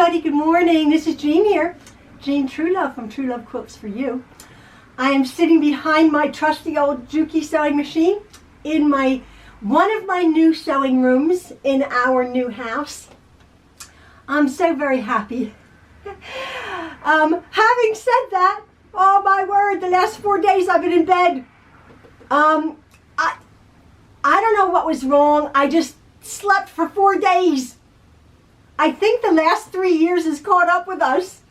everybody, good morning. This is Jean here, Jean Truelove from Truelove Quilts for You. I am sitting behind my trusty old Juki sewing machine in one of my new sewing rooms in our new house. I'm so very happy. Having said that, oh my word, the last 4 days I've been in bed. I don't know what was wrong. I just slept for 4 days. I think the last 3 years has caught up with us.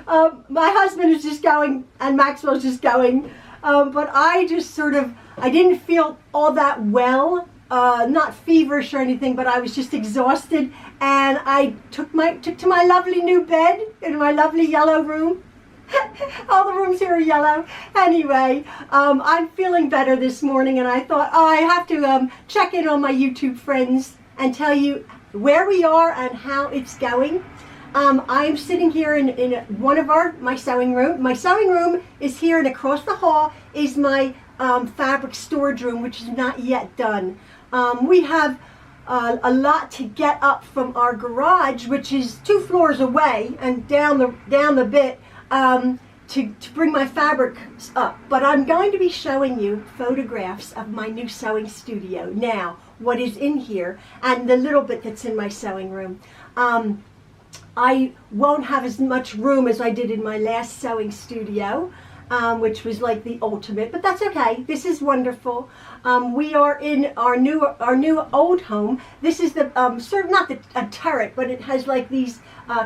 My husband is just going, and Maxwell's just going. But I just I didn't feel all that well, not feverish or anything, but I was just exhausted. And I took to my lovely new bed in my lovely yellow room. All the rooms here are yellow. Anyway, I'm feeling better this morning, and I thought, I have to check in on my YouTube friends and tell you where we are and how it's going. I'm sitting here in one of my sewing room. My sewing room is here, and across the hall is my fabric storage room, which is not yet done. We have a lot to get up from our garage, which is 2 floors away, and down the bit to bring my fabric up. But I'm going to be showing you photographs of my new sewing studio now, what is in here, and the little bit that's in my sewing room. I won't have as much room as I did in my last sewing studio, which was like the ultimate, but that's okay. This is wonderful. We are in our new old home. This is the not a turret, but it has like these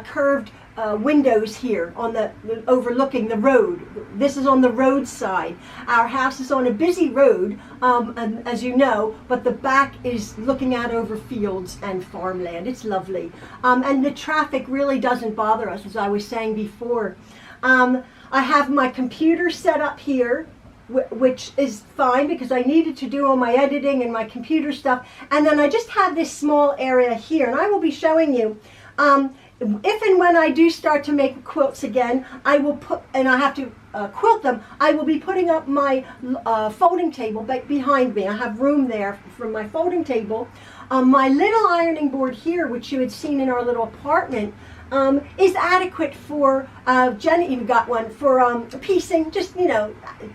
curved windows here on the overlooking the road. This is on the road side. Our house is on a busy road, and as you know, but the back is looking out over fields and farmland. It's lovely, and the traffic really doesn't bother us, as I was saying before. I have my computer set up here, which is fine because I needed to do all my editing and my computer stuff. And then I just have this small area here, and I will be showing you. If and when I do start to make quilts again, I will and I have to quilt them, I will be putting up my folding table behind me. I have room there for my folding table. My little ironing board here, which you had seen in our little apartment, is adequate for, Jenny even got one, for piecing, just,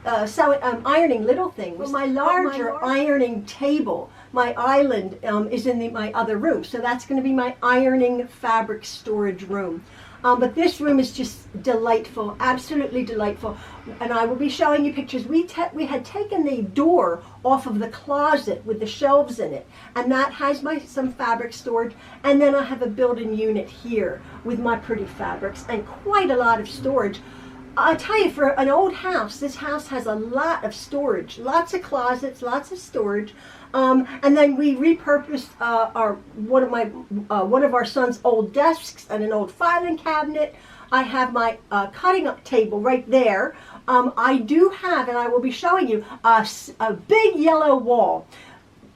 ironing little things. Well, my larger ironing table, my island, is in my other room. So that's going to be my ironing fabric storage room. But this room is just delightful, absolutely delightful. And I will be showing you pictures. We had taken the door off of the closet with the shelves in it, and that has some fabric storage. And then I have a built-in unit here with my pretty fabrics and quite a lot of storage. I'll tell you, for an old house, this house has a lot of storage, lots of closets, lots of storage. And then we repurposed one of our son's old desks and an old filing cabinet. I have my cutting up table right there. I do have, and I will be showing you, a big yellow wall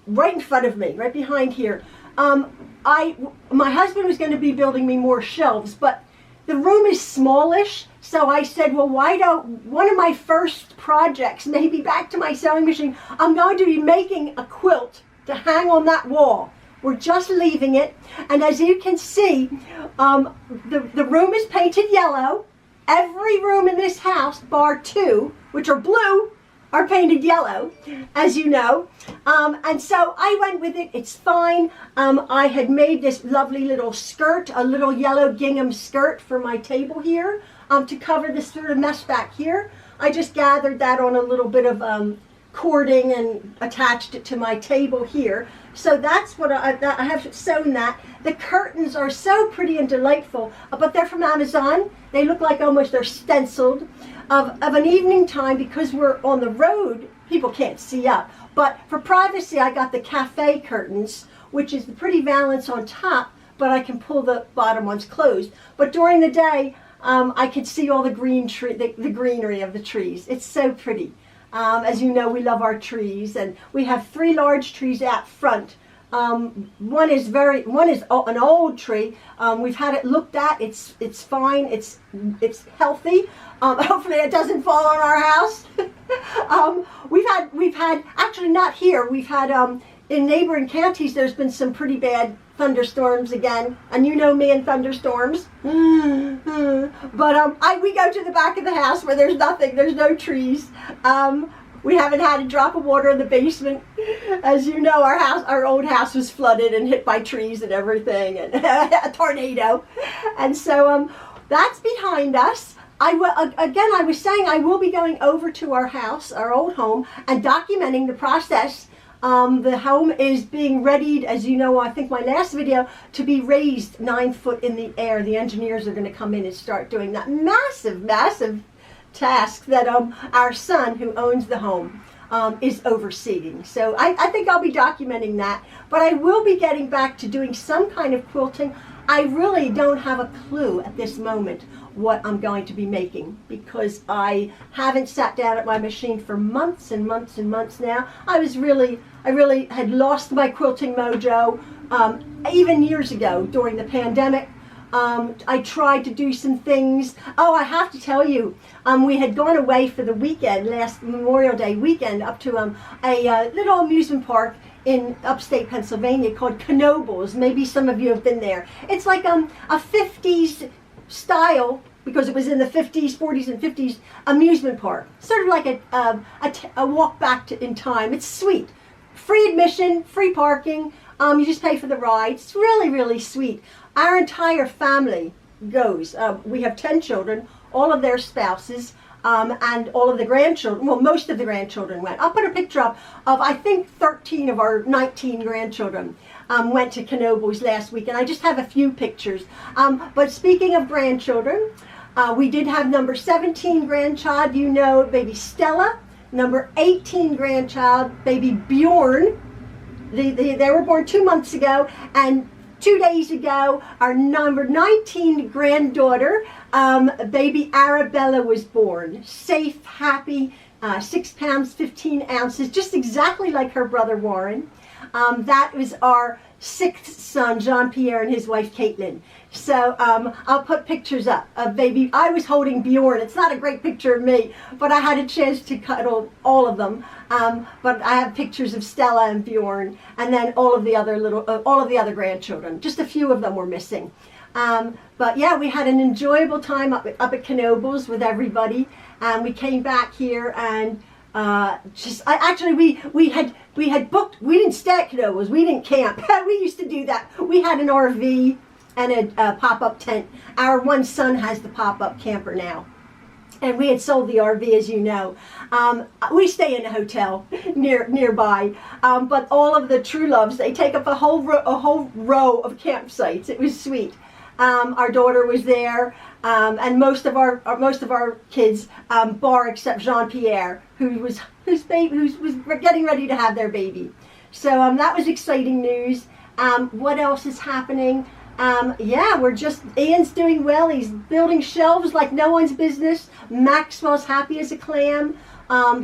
right in front of me, right behind here. My husband was going to be building me more shelves, but the room is smallish, so I said, well, why don't, one of my first projects, maybe back to my sewing machine, I'm going to be making a quilt to hang on that wall. We're just leaving it, and as you can see, the room is painted yellow. Every room in this house, bar 2, which are blue, are painted yellow, as you know. And so I went with it. It's fine. I had made this lovely little skirt, a little yellow gingham skirt for my table here, to cover this sort of mesh back here. I just gathered that on a little bit of cording and attached it to my table here. So that's what I have sewn that. The curtains are so pretty and delightful, but they're from Amazon. They look like almost they're stenciled. Of an evening time, because we're on the road, people can't see up. But for privacy, I got the cafe curtains, which is the pretty valance on top, but I can pull the bottom ones closed. But during the day, I could see all the the greenery of the trees. It's so pretty. As you know, we love our trees, and we have 3 large trees out front. One is an old tree. We've had it looked at. It's fine. It's healthy. Hopefully it doesn't fall on our house. We've had actually not here. We've had in neighboring counties, there's been some pretty bad thunderstorms again, and you know me and thunderstorms. But we go to the back of the house where there's nothing, there's no trees. We haven't had a drop of water in the basement. As you know, our old house was flooded and hit by trees and everything, and a tornado. And so that's behind us. I was saying I will be going over to our house, our old home, and documenting the process. The home is being readied, as you know, I think my last video, to be raised 9 foot in the air. The engineers are going to come in and start doing that massive, massive task that our son, who owns the home, is overseeing. So I think I'll be documenting that. But I will be getting back to doing some kind of quilting. I really don't have a clue at this moment what I'm going to be making, because I haven't sat down at my machine for months and months and months now. I really had lost my quilting mojo even years ago during the pandemic. I tried to do some things. Oh, I have to tell you, we had gone away for the weekend, last Memorial Day weekend, up to a little amusement park in upstate Pennsylvania called Knoebels. Maybe some of you have been there. It's like a 50s style, because it was in the 50s, 40s, and 50s amusement park. Sort of like a walk back in time. It's sweet. Free admission, free parking. You just pay for the ride. It's really, really sweet. Our entire family goes. We have 10 children, all of their spouses, and all of the grandchildren. Well, most of the grandchildren went. I'll put a picture up of, I think, 13 of our 19 grandchildren went to Knoebels last week, and I just have a few pictures. But speaking of grandchildren, we did have number 17 grandchild, you know, baby Stella. Number 18 grandchild, baby Bjorn. They were born 2 months ago, and 2 days ago, our number 19 granddaughter, baby Arabella, was born. Safe, happy, 6 pounds, 15 ounces, just exactly like her brother Warren. That was our 6th son, Jean-Pierre, and his wife Caitlin. So I'll put pictures up of baby. I was holding Bjorn. It's not a great picture of me, but I had a chance to cuddle all of them. But I have pictures of Stella and Bjorn, and then all of the other grandchildren. Just a few of them were missing. But yeah, we had an enjoyable time up at Knoebels with everybody, and we came back here and we had booked. We didn't stay at Knoebels. We didn't camp. We used to do that. We had an RV and a pop-up tent. Our one son has the pop-up camper now, and we had sold the RV, as you know. We stay in a hotel nearby, but all of the Trueloves, they take up a whole row of campsites. It was sweet. Our daughter was there, and most of our kids, bar except Jean-Pierre, who was getting ready to have their baby. So that was exciting news. What else is happening? Yeah, Ian's doing well. He's building shelves like no one's business. Maxwell's happy as a clam.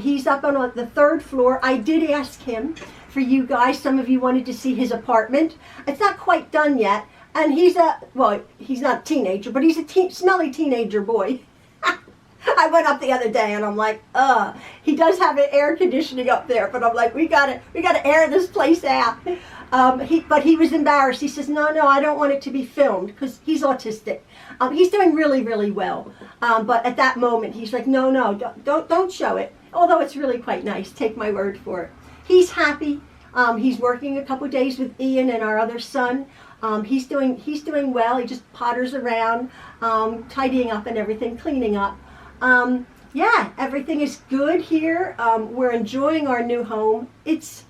He's up on the 3rd floor. I did ask him for you guys. Some of you wanted to see his apartment. It's not quite done yet. And he's not a teenager, but he's a smelly teenager boy. I went up the other day and I'm like, he does have an air conditioning up there, but I'm like, we gotta air this place out. But he was embarrassed. He says, no, I don't want it to be filmed, because he's autistic. He's doing really, really well. But at that moment, he's like, no, don't show it. Although it's really quite nice. Take my word for it. He's happy. He's working a couple days with Ian and our other son. He's doing well. He just potters around, tidying up and everything, cleaning up. Yeah, everything is good here. We're enjoying our new home. It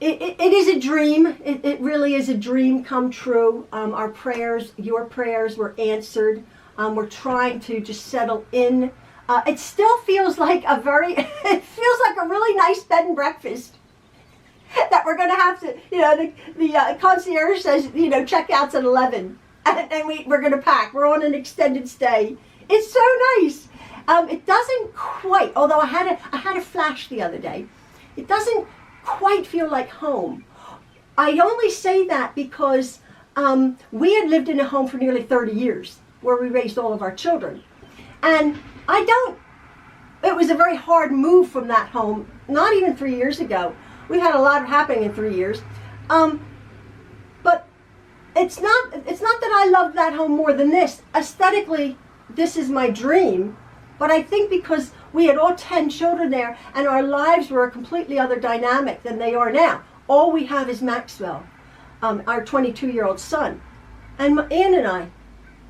is a dream. It really is a dream come true. Our prayers, your prayers, were answered. We're trying to just settle in. It still feels like it feels like a really nice bed and breakfast that we're going to have to, the concierge says, checkouts at 11, and we're going to pack. We're on an extended stay. It's so nice. It doesn't quite, although I had a flash the other day. It doesn't quite feel like home. I only say that because we had lived in a home for nearly 30 years where we raised all of our children. And it was a very hard move from that home, not even 3 years ago. We had a lot happening in 3 years. But it's not that I love that home more than this. Aesthetically, this is my dream. But I think because we had all 10 children there and our lives were a completely other dynamic than they are now. All we have is Maxwell, our 22-year-old son, and Ann and I.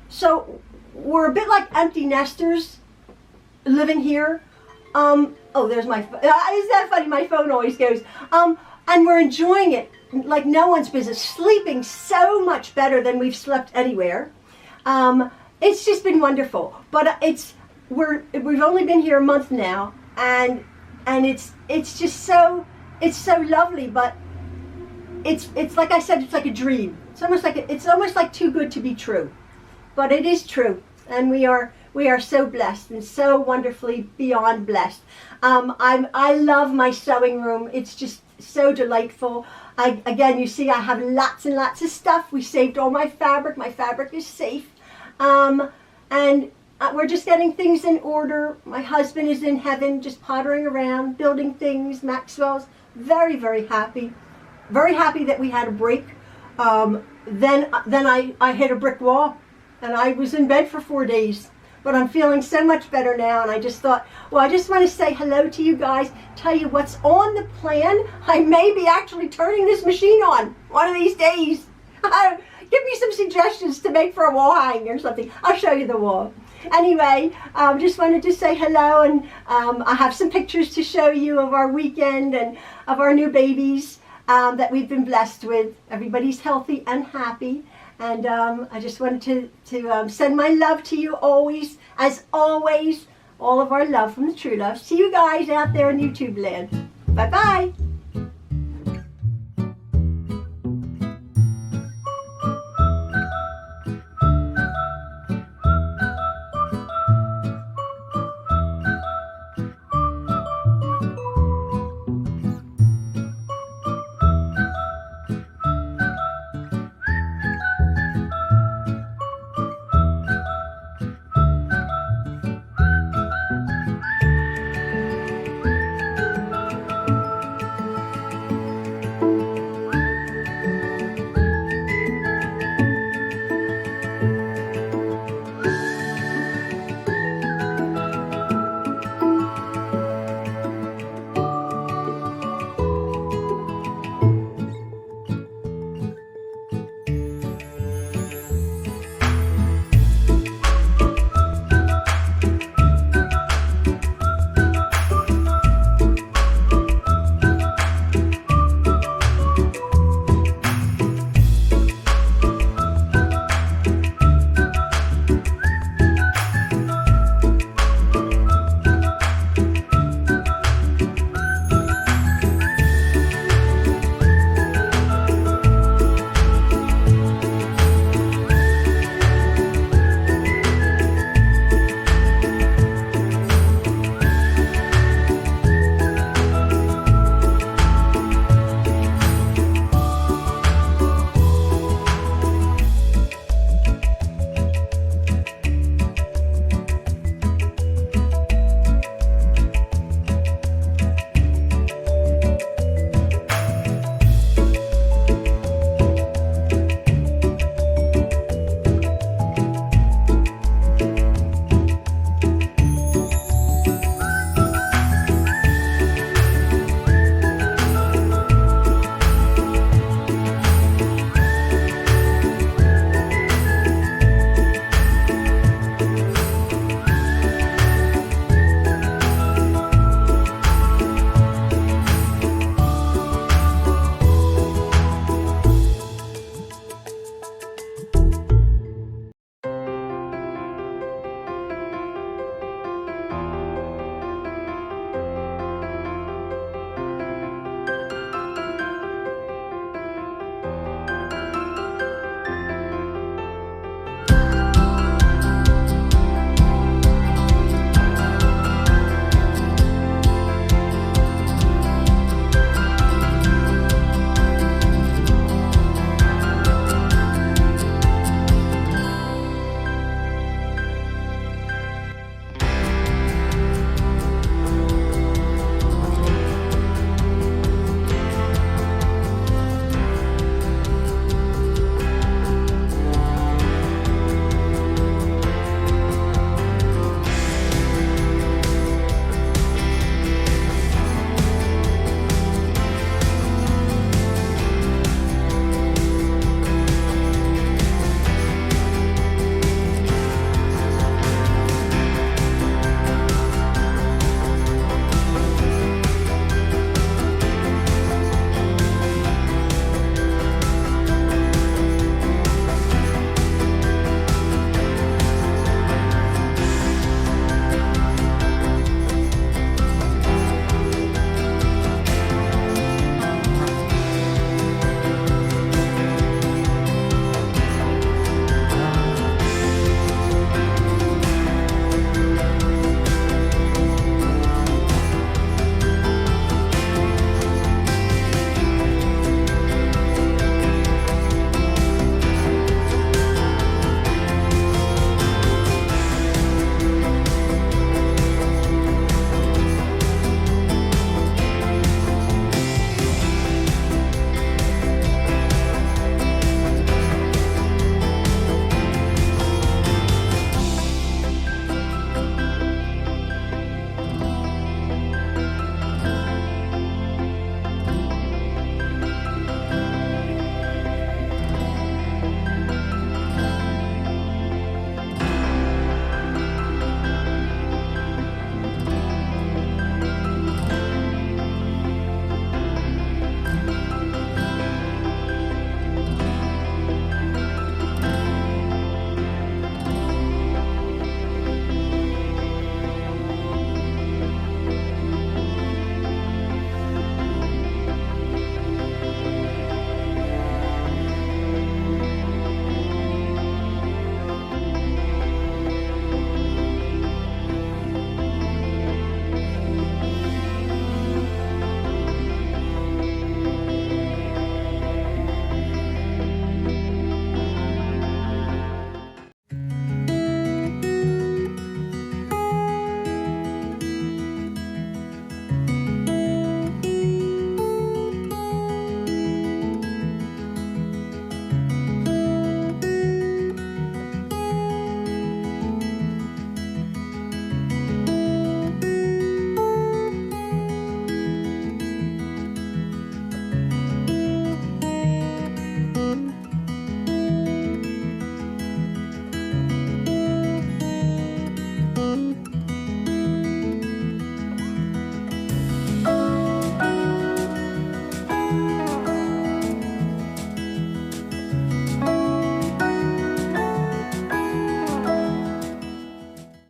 So we're a bit like empty nesters living here. Oh, there's my phone. Isn't that funny? My phone always goes. And we're enjoying it like no one's business. Sleeping so much better than we've slept anywhere. It's just been wonderful. But we've only been here a month now, and it's just so lovely. But it's like I said, it's like a dream. It's almost like too good to be true. But it is true, and we are so blessed and so wonderfully beyond blessed. I love my sewing room. It's just so delightful. Again, you see I have lots and lots of stuff. We saved all my fabric. My fabric is safe. And we're just getting things in order. My husband is in heaven, just pottering around, building things. Maxwell's very, very happy. Very happy that we had a break. Then I hit a brick wall, and I was in bed for 4 days. But I'm feeling so much better now, and I just thought, well, I just want to say hello to you guys, tell you what's on the plan. I may be actually turning this machine on one of these days. Give me some suggestions to make for a wall hanging or something. I'll show you the wall. Anyway, just wanted to say hello, and I have some pictures to show you of our weekend and of our new babies that we've been blessed with. Everybody's healthy and happy. And I just wanted to send my love to you always, as always, all of our love from the Truelove. See you guys out there in YouTube land. Bye-bye.